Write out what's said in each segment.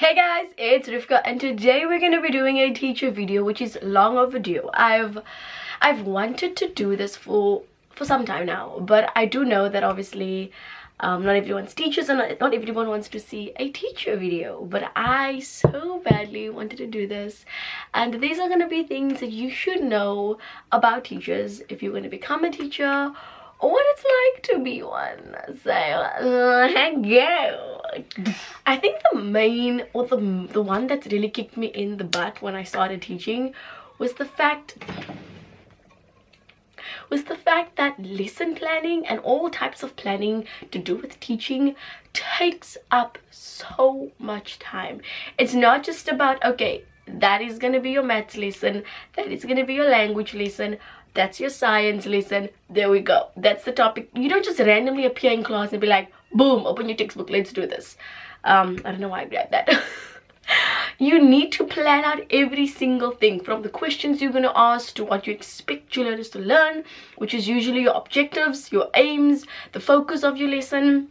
Hey guys, it's Refqah and today we're going to be doing a teacher video which is long overdue. I've wanted to do this for some time now, but I do know that obviously not everyone's teachers and not everyone wants to see a teacher video, but I so badly wanted to do this, and these are going to be things that you should know about teachers if you're going to become a teacher or what it's like to be one. So heck go. I think the main or the one that's really kicked me in the butt when I started teaching was the fact that lesson planning and all types of planning to do with teaching takes up so much time. It's not just about, okay, that is going to be your maths lesson, that is going to be your language lesson, that's your science lesson, there we go, that's the topic. You don't just randomly appear in class and be like, boom, open your textbook, let's do this. I don't know why I grabbed that. You need to plan out every single thing, from the questions you're going to ask to what you expect your learners to learn, which is usually your objectives, your aims, the focus of your lesson.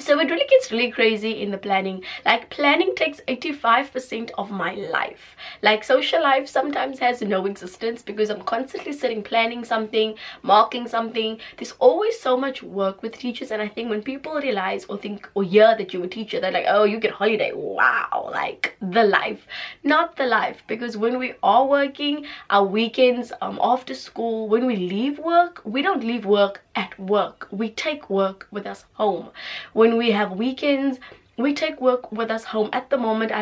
So it really gets really crazy in the planning. Like, planning takes 85% of my life. Like, social life sometimes has no existence because I'm constantly sitting planning something, marking something. There's always so much work with teachers, and I think when people realize or think or hear that you're a teacher, they're like, oh, you get holiday, wow, like the life. Not the life, because when we are working, our weekends, after school, when we leave work, we don't leave work at work. We take work with us home. When we have weekends, we take work with us home. At the moment,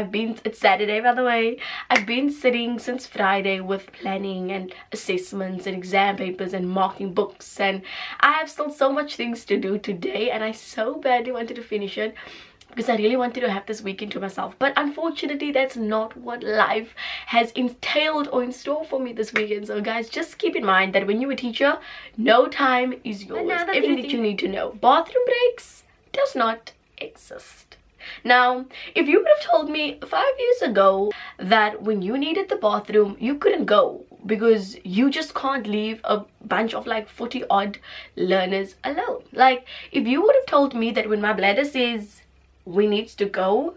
it's Saturday by the way, I've been sitting since Friday with planning and assessments and exam papers and marking books, and I have still so much things to do today, and I so badly wanted to finish it because I really wanted to have this weekend to myself. But unfortunately, that's not what life has entailed or in store for me this weekend. So guys, just keep in mind that when you're a teacher, no time is yours. Everything that you need to know. Bathroom breaks does not exist. Now, if you would have told me 5 years ago that when you needed the bathroom, you couldn't go because you just can't leave a bunch of like 40 odd learners alone. Like, if you would have told me that when my bladder says we need to go,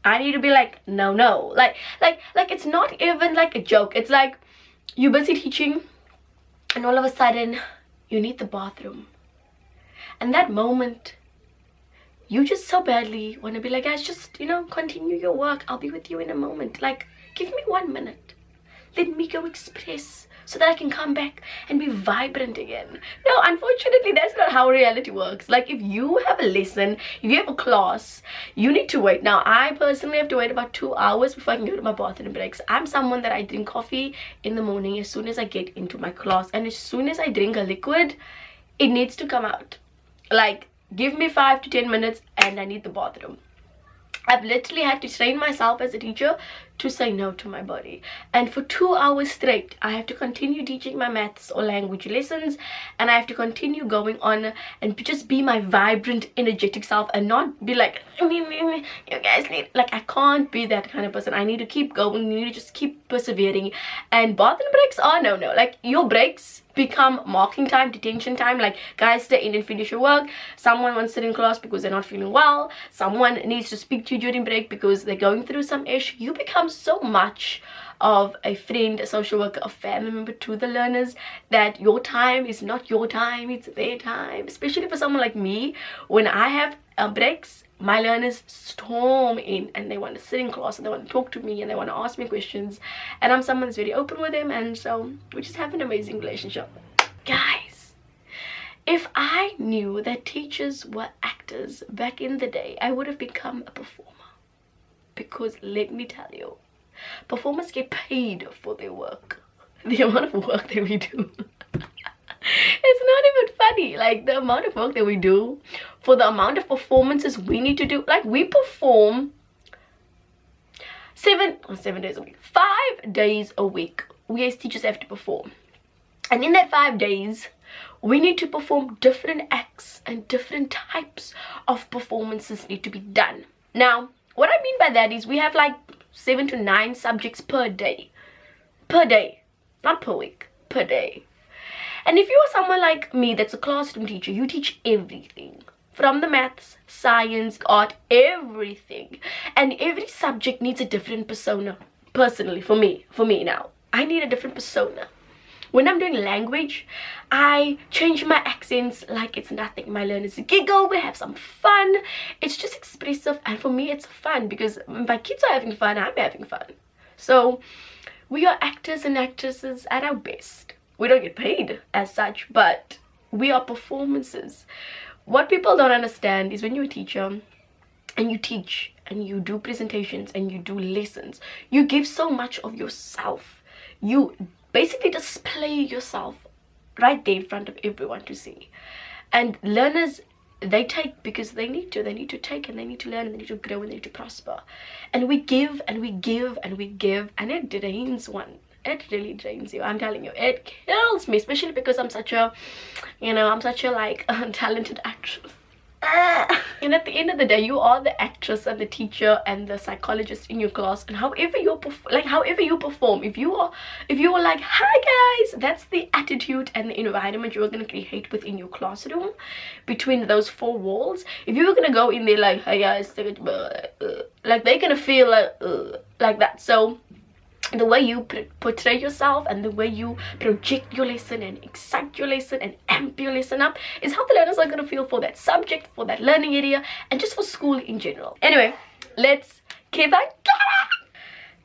I need to be like, no, like it's not even like a joke. It's like you're busy teaching and all of a sudden you need the bathroom, and that moment you just so badly want to be like, guys, just, you know, continue your work, I'll be with you in a moment. Like, give me 1 minute, let me go express so that I can come back and be vibrant again. No, unfortunately, that's not how reality works. Like, if you have a lesson, if you have a class, you need to wait. Now, I personally have to wait about 2 hours before I can go to my bathroom breaks. I'm someone that I drink coffee in the morning as soon as I get into my class, and as soon as I drink a liquid, it needs to come out. Like, give me 5 to 10 minutes and I need the bathroom. I've literally had to train myself as a teacher to say no to my body, and for 2 hours straight I have to continue teaching my maths or language lessons, and I have to continue going on and just be my vibrant, energetic self and not be like, you guys need, like, I can't be that kind of person. I need to keep going, you need to just keep persevering. And bathroom breaks are no, like, your breaks become marking time, detention time. Like, guys, stay in and finish your work. Someone wants to sit in class because they're not feeling well, someone needs to speak to you during break because they're going through some issue. You become so much of a friend, a social worker, a family member to the learners that your time is not your time, it's their time. Especially for someone like me, when I have breaks, my learners storm in and they want to sit in class and they want to talk to me and they want to ask me questions, and I'm someone that's very open with them, and so we just have an amazing relationship. Guys, if I knew that teachers were actors back in the day, I would have become a performer. Because let me tell you, performers get paid for their work. The amount of work that we do, it's not even funny. Like, the amount of work that we do for the amount of performances we need to do. Like, we perform 7 days a week, 5 days a week. We as teachers have to perform, and in that 5 days we need to perform different acts, and different types of performances need to be done. Now, what I mean by that is we have like 7 to 9 subjects per day, not per week, per day. And if you are someone like me that's a classroom teacher, you teach everything. from the maths, science, art, everything. And every subject needs a different persona. Personally, for me now, I need a different persona. When I'm doing language, I change my accents like it's nothing. My learners giggle, we have some fun. It's just expressive, and for me it's fun because my kids are having fun, I'm having fun. So we are actors and actresses at our best. We don't get paid as such, but we are performances. What people don't understand is when you're a teacher and you teach and you do presentations and you do lessons, you give so much of yourself. You basically display yourself right there in front of everyone to see. And learners, they take because they need to take, and they need to learn, and they need to grow, and they need to prosper. And we give and we give and we give, and it drains one. It really drains you, I'm telling you. It kills me, especially because I'm such a like talented actress. And at the end of the day, you are the actress and the teacher and the psychologist in your class. And however you perform, if you are like, hi guys, that's the attitude and the environment you're going to create within your classroom, between those four walls. If you're going to go in there like, hey guys, like they're going to feel like that. So the way you portray yourself and the way you project your lesson and excite your lesson and amp your lesson up is how the learners are going to feel for that subject, for that learning area, and just for school in general. Anyway, let's keep on going.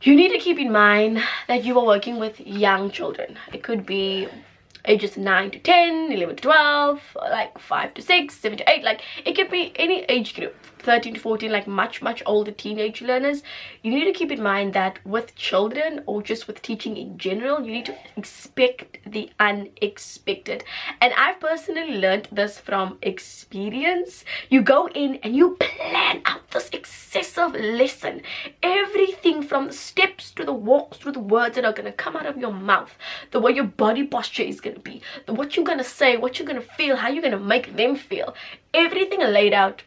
You need to keep in mind that you are working with young children. It could be ages 9 to 10, 11 to 12, like 5 to 6, 7 to 8. Like it could be any age group, 13 to 14, like much older teenage learners. You need to keep in mind that with children, or just with teaching in general, you need to expect the unexpected. And I've personally learned this from experience. You go in and you plan out this excessive lesson, everything from the steps to the walks to the words that are going to come out of your mouth, the way your body posture is going to be, what you're going to say, what you're going to feel, how you're going to make them feel, everything laid out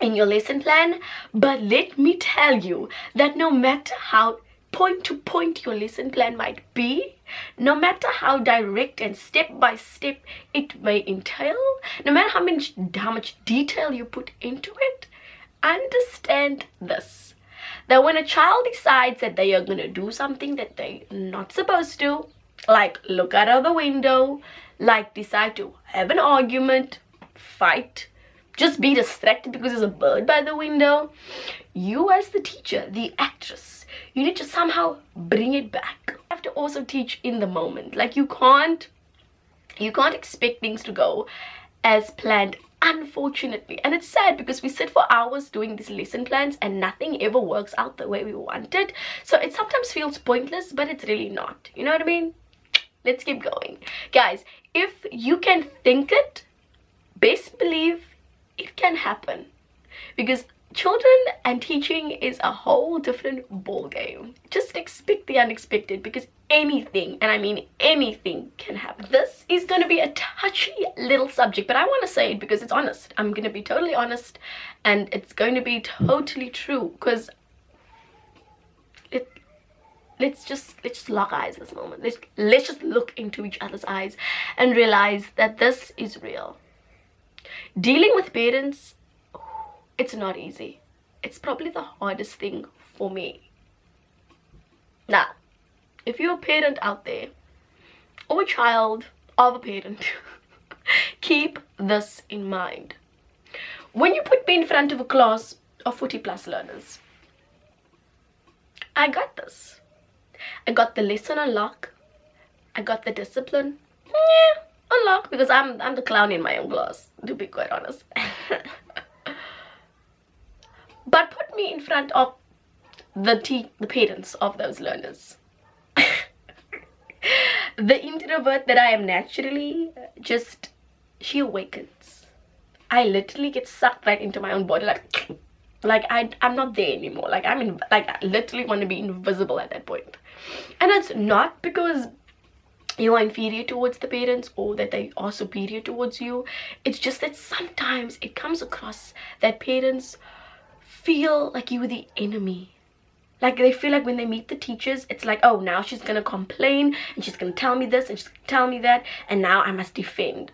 in your lesson plan. But let me tell you that no matter how point to point your lesson plan might be, no matter how direct and step by step it may entail, no matter how much detail you put into it, understand this, that when a child decides that they are going to do something that they're not supposed to, like look out of the window, like decide to have an argument, fight, just be distracted because there's a bird by the window, you as the teacher, the actress, you need to somehow bring it back. You have to also teach in the moment. Like you can't expect things to go as planned, unfortunately. And it's sad because we sit for hours doing these lesson plans and nothing ever works out the way we want it. So it sometimes feels pointless, but it's really not. You know what I mean? Let's keep going. Guys, if you can think it, best believe it can happen. Because children and teaching is a whole different ball game. Just expect the unexpected, because anything, and I mean anything, can happen. This is going to be a touchy little subject, but I want to say it because it's honest. I'm going to be totally honest, and it's going to be totally true, because let's just lock eyes this moment. Let's just look into each other's eyes and realize that this is real. Dealing with parents, it's not easy. It's probably the hardest thing for me. Now, if you're a parent out there, or a child of a parent, keep this in mind. When you put me in front of a class of 40 plus learners, I got this. I got the lesson on lock. I got the discipline. Yeah, on lock, because I'm the clown in my own class, to be quite honest. But put me in front of the parents of those learners. The introvert that I am naturally, she awakens. I literally get sucked right into my own body, like I'm not there anymore. Like I literally want to be invisible at that point. And it's not because you are inferior towards the parents or that they are superior towards you. It's just that sometimes it comes across that parents feel like you were the enemy. Like they feel like when they meet the teachers, it's like, oh, now she's gonna complain and she's gonna tell me this and she's gonna tell me that, and now I must defend.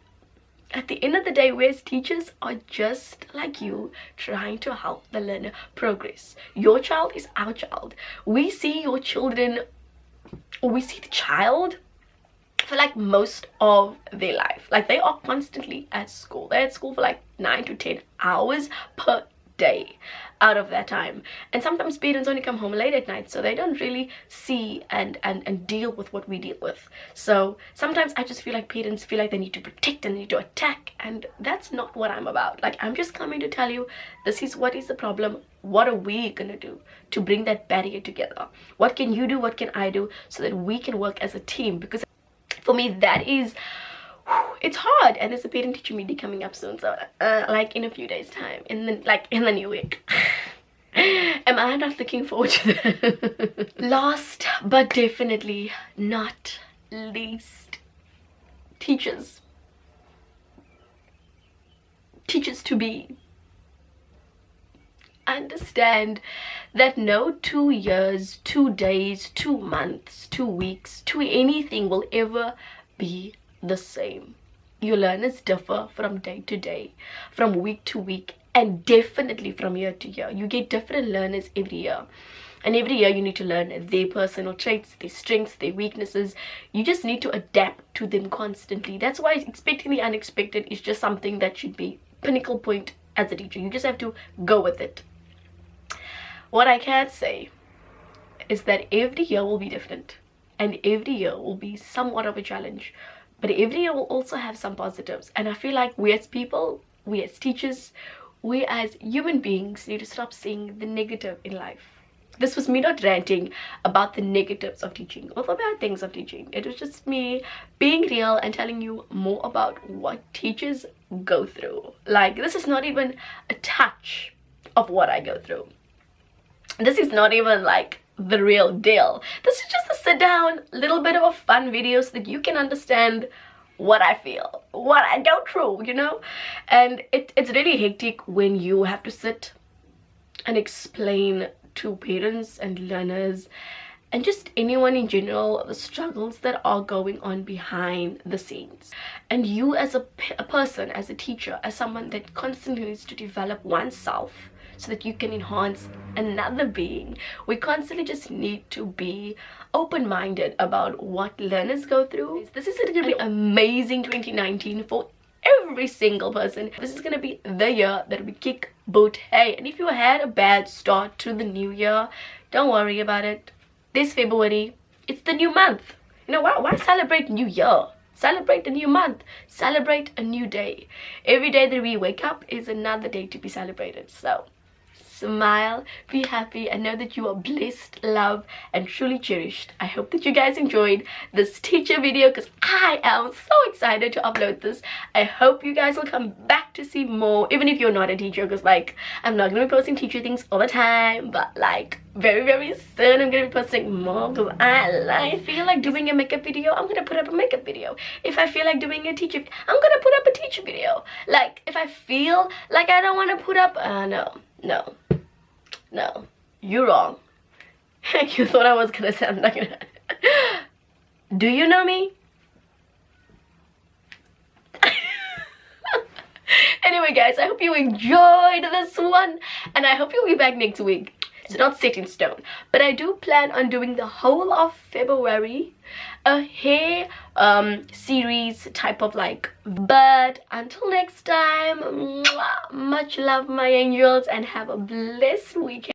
at the end of the day, we as teachers are just like you, trying to help the learner progress. Your child is our child. We see your children, or we see the child for like most of their life. Like, they are constantly at school. They're at school for like 9 to 10 hours per day out of that time, and sometimes parents only come home late at night, so they don't really see and deal with what we deal with. So sometimes I just feel like parents feel like they need to protect and they need to attack, and that's not what I'm about. Like, I'm just coming to tell you, this is what is the problem. What are we gonna do to bring that barrier together? What can you do, what can I do, so that we can work as a team? Because for me, that is, it's hard. And there's a parent teacher meeting coming up soon, so like in a few days time, in the new week. Am I not looking forward to that? Last but definitely not least, teachers to be. Understand that no 2 years, 2 days, 2 months, 2 weeks, to anything will ever be the same. Your learners differ from day to day, from week to week, and definitely from year to year. You get different learners every year, and every year you need to learn their personal traits, their strengths, their weaknesses. You just need to adapt to them constantly. That's why expecting the unexpected is just something that should be pinnacle point as a teacher. You just have to go with it. What I can say is that every year will be different, and every year will be somewhat of a challenge, but every year will also have some positives. And I feel like we as people, we as teachers, we as human beings need to stop seeing the negative in life. This was me not ranting about the negatives of teaching or the bad things of teaching. It was just me being real and telling you more about what teachers go through. Like, this is not even a touch of what I go through. This is not even like the real deal. This is just a sit down, little bit of a fun video so that you can understand what I feel, what I go through, you know. And it's really hectic when you have to sit and explain to parents and learners and just anyone in general the struggles that are going on behind the scenes. And you as a person, as a teacher, as someone that constantly needs to develop oneself so that you can enhance another being, we constantly just need to be open-minded about what learners go through. This is going to be amazing 2019 for every single person. This is going to be the year that we kick boot. Hey, and if you had a bad start to the new year, don't worry about it. This February, it's the new month. You know, why celebrate new year? Celebrate a new month. Celebrate a new day. Every day that we wake up is another day to be celebrated. So smile, be happy, and know that you are blessed, loved, and truly cherished. I hope that you guys enjoyed this teacher video, because I am so excited to upload this. I hope you guys will come back to see more, even if you're not a teacher, because like I'm not gonna be posting teacher things all the time, but like very soon I'm gonna be posting more, because I feel like doing a makeup video, I'm gonna put up a makeup video. If I feel like doing a teacher, I'm gonna put up a teacher video. Like, if I feel like I don't want to put up no, you're wrong. You thought I was gonna say I'm not gonna. Do you know me? Anyway guys, I hope you enjoyed this one, and I hope you'll be back next week. It's not set in stone, but I do plan on doing the whole of February a hair series type of like. But until next time, much love my angels, and have a blessed weekend.